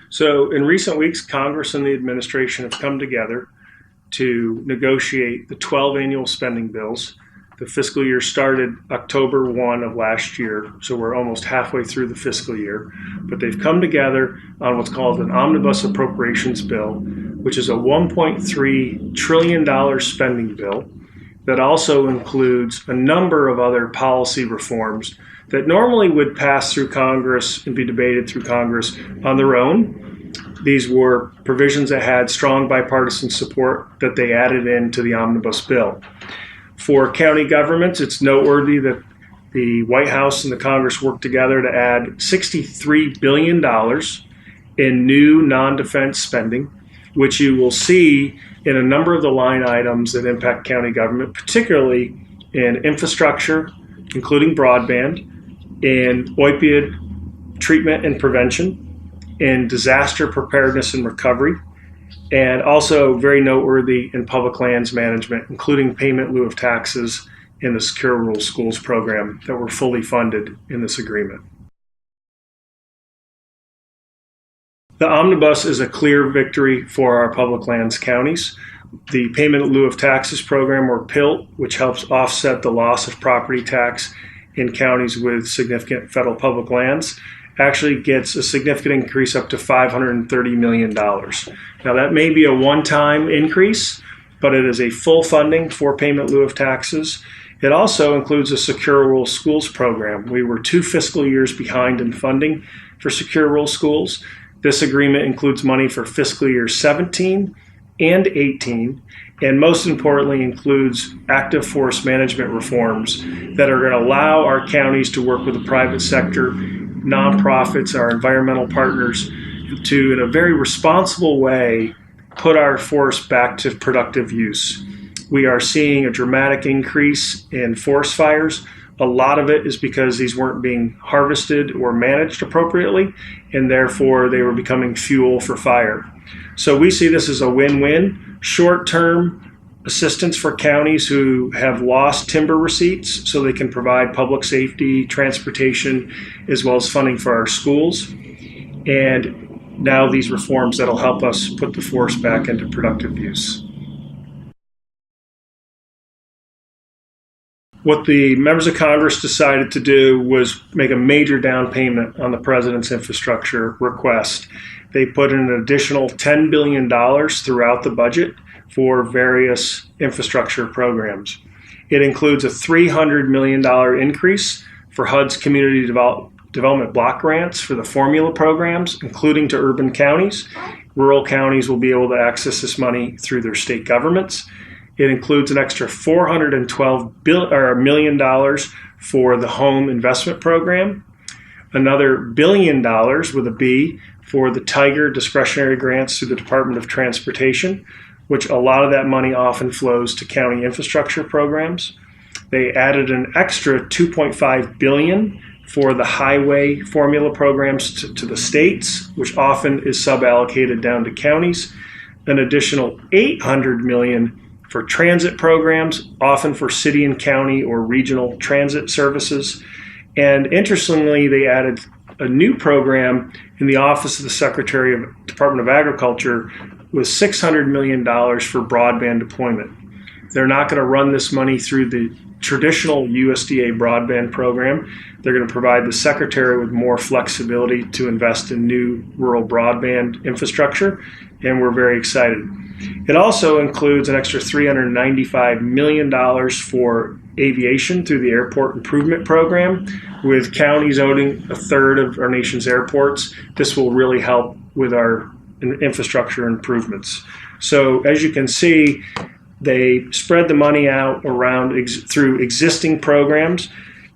So in recent weeks, Congress and the administration have come together to negotiate the 12 annual spending bills. The fiscal year started October 1 of last year, so we're almost halfway through the fiscal year. But they've come together on what's called an Omnibus Appropriations Bill, which is a $1.3 trillion spending bill that also includes a number of other policy reforms that normally would pass through Congress and be debated through Congress on their own. These were provisions that had strong bipartisan support that they added into the omnibus bill. For county governments, it's noteworthy that the White House and the Congress worked together to add $63 billion in new non-defense spending, which you will see in a number of the line items that impact county government, particularly in infrastructure, including broadband, in opioid treatment and prevention, in disaster preparedness and recovery, and also very noteworthy in public lands management, including payment in lieu of taxes in the Secure Rural Schools program that were fully funded in this agreement. The omnibus is a clear victory for our public lands counties. The payment in lieu of taxes program, or PILT, which helps offset the loss of property tax in counties with significant federal public lands, actually gets a significant increase up to $530 million. Now that may be a one-time increase, but it is a full funding for payment in lieu of taxes. It also includes a Secure Rural Schools program. We were 2 fiscal years behind in funding for Secure Rural Schools. This agreement includes money for fiscal year 17 and 18, and most importantly includes active forest management reforms that are going to allow our counties to work with the private sector, nonprofits, our environmental partners, to, in a very responsible way, put our forests back to productive use. We are seeing a dramatic increase in forest fires. A lot of it is because these weren't being harvested or managed appropriately, and therefore they were becoming fuel for fire. So we see this as a win-win, short-term assistance for counties who have lost timber receipts so they can provide public safety, transportation, as well as funding for our schools. And now these reforms that'll help us put the forest back into productive use. What the members of Congress decided to do was make a major down payment on the president's infrastructure request. They put in an additional $10 billion throughout the budget for various infrastructure programs. It includes a $300 million increase for HUD's community development block grants for the formula programs, including to urban counties. Rural counties will be able to access this money through their state governments. It includes an extra $412 million for the home investment program, another $1 billion with a B for the Tiger discretionary grants through the Department of Transportation, which a lot of that money often flows to county infrastructure programs. They added an extra $2.5 billion for the highway formula programs to the states, which often is suballocated down to counties. An additional $800 million for transit programs, often for city and county or regional transit services. And interestingly, they added a new program in the Office of the Secretary of Department of Agriculture with $600 million for broadband deployment. They're not going to run this money through the traditional USDA broadband program. They're going to provide the Secretary with more flexibility to invest in new rural broadband infrastructure, and we're very excited. It also includes an extra $395 million for aviation through the Airport Improvement Program, with counties owning a third of our nation's airports. This will really help with our infrastructure improvements. So as you can see, they spread the money out around through existing programs.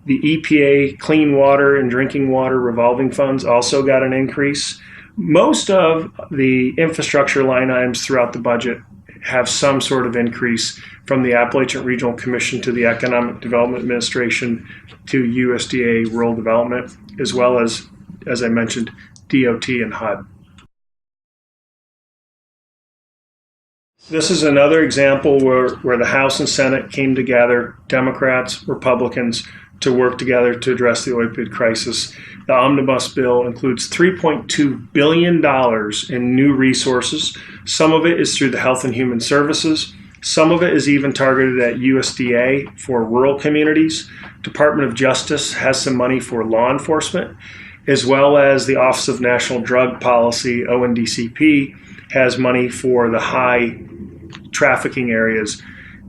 The EPA Clean Water and Drinking Water revolving funds also got an increase. Most of the infrastructure line items throughout the budget have some sort of increase, from the Appalachian Regional Commission to the Economic Development Administration to USDA Rural Development, as well as I mentioned, DOT and HUD. This is another example where the House and Senate came together, Democrats, Republicans, to work together to address the opioid crisis. The Omnibus bill includes $3.2 billion in new resources. Some of it is through the Health and Human Services. Some of it is even targeted at USDA for rural communities. Department of Justice has some money for law enforcement, as well as the Office of National Drug Policy, ONDCP, has money for the high trafficking areas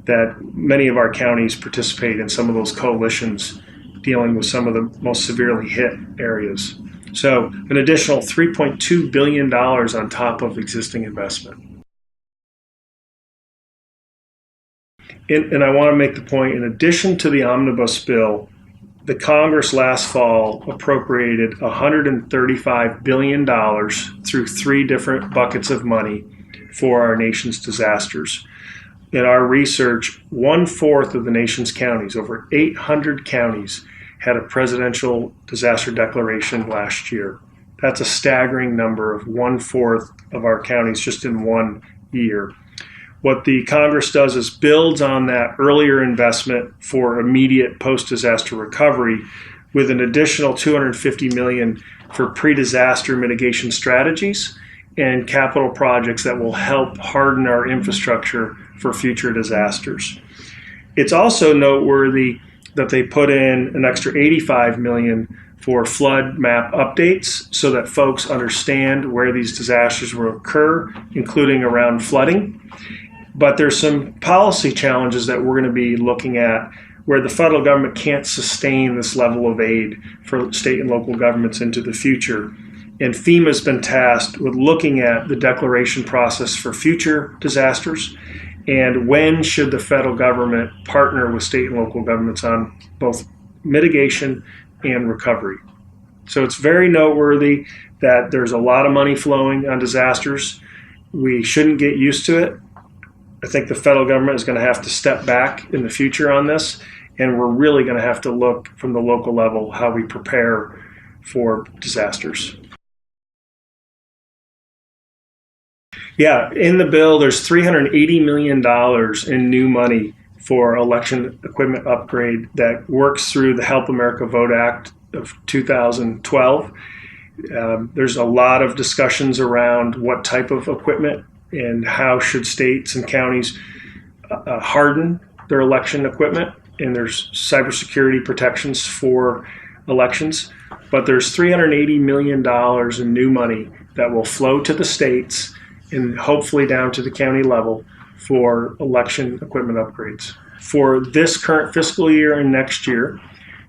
that many of our counties participate in, some of those coalitions dealing with some of the most severely hit areas. So an additional $3.2 billion on top of existing investment. And I want to make the point, in addition to the Omnibus bill, the Congress last fall appropriated $135 billion through 3 different buckets of money for our nation's disasters. In our research, 1/4 of the nation's counties, over 800 counties, had a presidential disaster declaration last year. That's a staggering number of 1/4 of our counties just in 1 year. What the Congress does is builds on that earlier investment for immediate post-disaster recovery with an additional $250 million for pre-disaster mitigation strategies and capital projects that will help harden our infrastructure for future disasters. It's also noteworthy that they put in an extra $85 million for flood map updates so that folks understand where these disasters will occur, including around flooding. But there's some policy challenges that we're going to be looking at where the federal government can't sustain this level of aid for state and local governments into the future. And FEMA's been tasked with looking at the declaration process for future disasters and when should the federal government partner with state and local governments on both mitigation and recovery. So it's very noteworthy that there's a lot of money flowing on disasters. We shouldn't get used to it. I think the federal government is going to have to step back in the future on this, and we're really going to have to look from the local level how we prepare for disasters. Yeah, in the bill, there's $380 million in new money for election equipment upgrade that works through the Help America Vote Act of 2012. There's a lot of discussions around what type of equipment and how should states and counties harden their election equipment, and there's cybersecurity protections for elections. But there's $380 million in new money that will flow to the states and hopefully down to the county level for election equipment upgrades. For this current fiscal year and next year,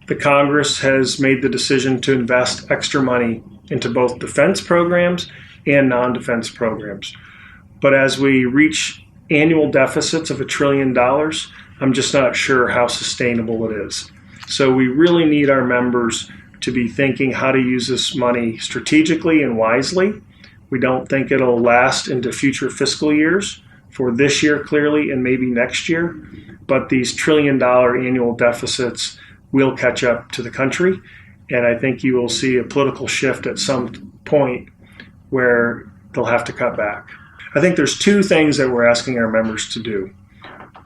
the Congress has made the decision to invest extra money into both defense programs and non-defense programs. But as we reach annual deficits of $1 trillion, I'm just not sure how sustainable it is. So we really need our members to be thinking how to use this money strategically and wisely. We don't think it'll last into future fiscal years, for this year clearly and maybe next year, but these $1 trillion annual deficits will catch up to the country, and I think you will see a political shift at some point where they'll have to cut back. I think there's 2 things that we're asking our members to do.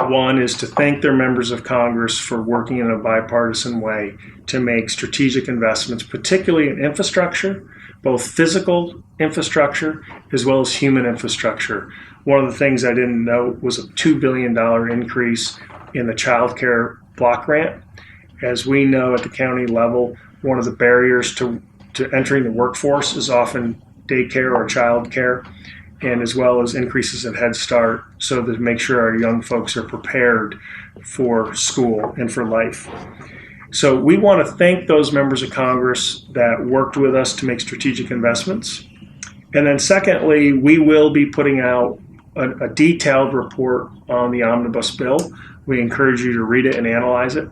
One is to thank their members of Congress for working in a bipartisan way to make strategic investments, particularly in infrastructure, both physical infrastructure as well as human infrastructure. One of the things I didn't note was a $2 billion increase in the child care block grant. As we know at the county level, one of the barriers to entering the workforce is often daycare or child care, and as well as increases in Head Start, so to make sure our young folks are prepared for school and for life. So we want to thank those members of Congress that worked with us to make strategic investments. And then secondly, we will be putting out a detailed report on the Omnibus bill. We encourage you to read it and analyze it.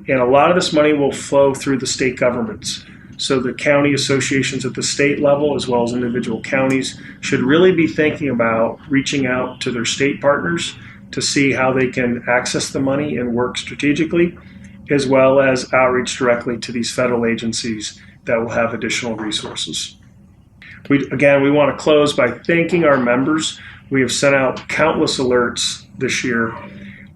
And a lot of this money will flow through the state governments. So the county associations at the state level, as well as individual counties, should really be thinking about reaching out to their state partners to see how they can access the money and work strategically, as well as outreach directly to these federal agencies that will have additional resources. We want to close by thanking our members. We have sent out countless alerts this year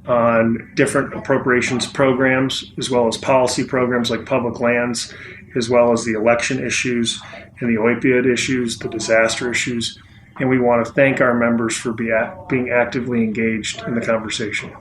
on different appropriations programs, as well as policy programs like public lands, as well as the election issues and the opioid issues, the disaster issues. And we want to thank our members for being actively engaged in the conversation.